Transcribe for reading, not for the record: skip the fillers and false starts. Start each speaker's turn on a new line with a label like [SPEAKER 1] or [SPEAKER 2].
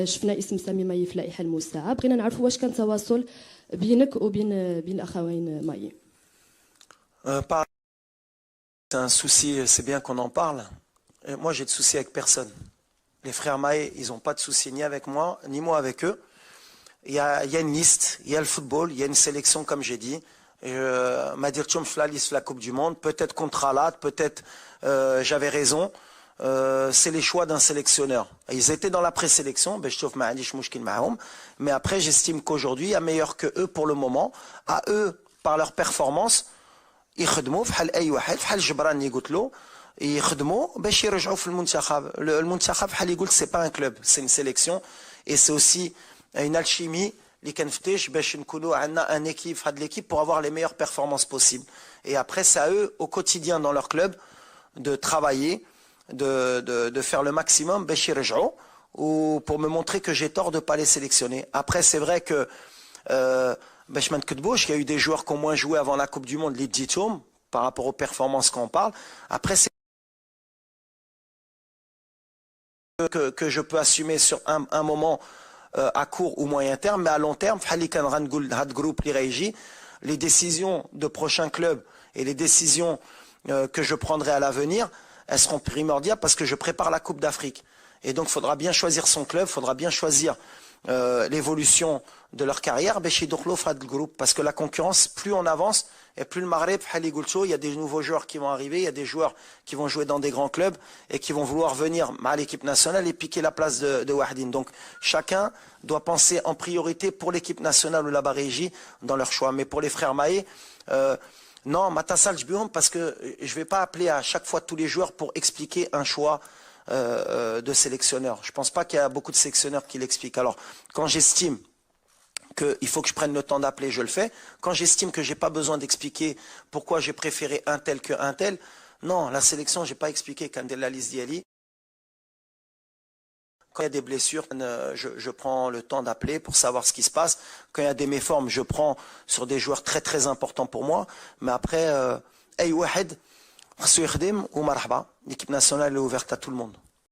[SPEAKER 1] شفنا اسم سامي ماي في اللائحه الموسعه، بغينا نعرفوا واش كان تواصل بينك وبين الاخوين ماي.
[SPEAKER 2] C'est un souci, c'est bien qu'on en parle. Et moi, j'ai de soucis avec personne. Les frères Maé, ils n'ont pas de soucis ni avec moi, ni moi avec eux. Il y a une liste, il y a le football, il y a une sélection, comme j'ai dit. Madir Tchoum la liste la Coupe du Monde, peut-être contre Alat, peut-être j'avais raison. C'est les choix d'un sélectionneur. Ils étaient dans la présélection, mais après j'estime qu'aujourd'hui, il y a meilleur que eux pour le moment. À eux, par leur performance, يخدموا بحال اي واحد بحال جبران اللي قلت له يخدموا باش يرجعوا في المنتخب. المنتخب بحال اللي قلت سي با ان كلوب سي une sélection et c'est aussi une alchimie اللي كنفتش باش نكونوا عندنا un équipe في هاد l'équipe pour avoir les meilleures performances possibles. Et après c'est à eux au quotidien dans leur club de travailler, de faire le maximum باش يرجعوا ou pour me montrer que j'ai tort de pas les sélectionner. Après c'est vrai que il y a eu des joueurs qui ont moins joué avant la Coupe du Monde, les Ditoum, par rapport aux performances qu'on parle. Après, c'est que je peux assumer sur un moment à court ou moyen terme, mais à long terme, les décisions de prochains clubs et les décisions que je prendrai à l'avenir, elles seront primordiales parce que je prépare la Coupe d'Afrique. Et donc, il faudra bien choisir son club, il faudra bien choisir l'évolution de leur carrière, parce que la concurrence, plus on avance, et plus le Maghreb, il y a des nouveaux joueurs qui vont arriver, il y a des joueurs qui vont jouer dans des grands clubs et qui vont vouloir venir à l'équipe nationale et piquer la place de Wahdin. Donc chacun doit penser en priorité pour l'équipe nationale ou la Barégie dans leur choix. Mais pour les frères Maé, non, Matassal Jbioum, parce que je ne vais pas appeler à chaque fois tous les joueurs pour expliquer un choix de sélectionneur. Je ne pense pas qu'il y a beaucoup de sélectionneurs qui l'expliquent. Alors, quand j'estime qu'il faut que je prenne le temps d'appeler, je le fais. Quand j'estime que je n'ai pas besoin d'expliquer pourquoi j'ai préféré un tel qu'un tel, non, la sélection, je n'ai pas expliqué Kandela Lizdiali. Quand il y a des blessures, je prends le temps d'appeler pour savoir ce qui se passe. Quand il y a des méformes, je prends sur des joueurs très très importants pour moi. Mais après, l'équipe nationale est ouverte à tout le monde.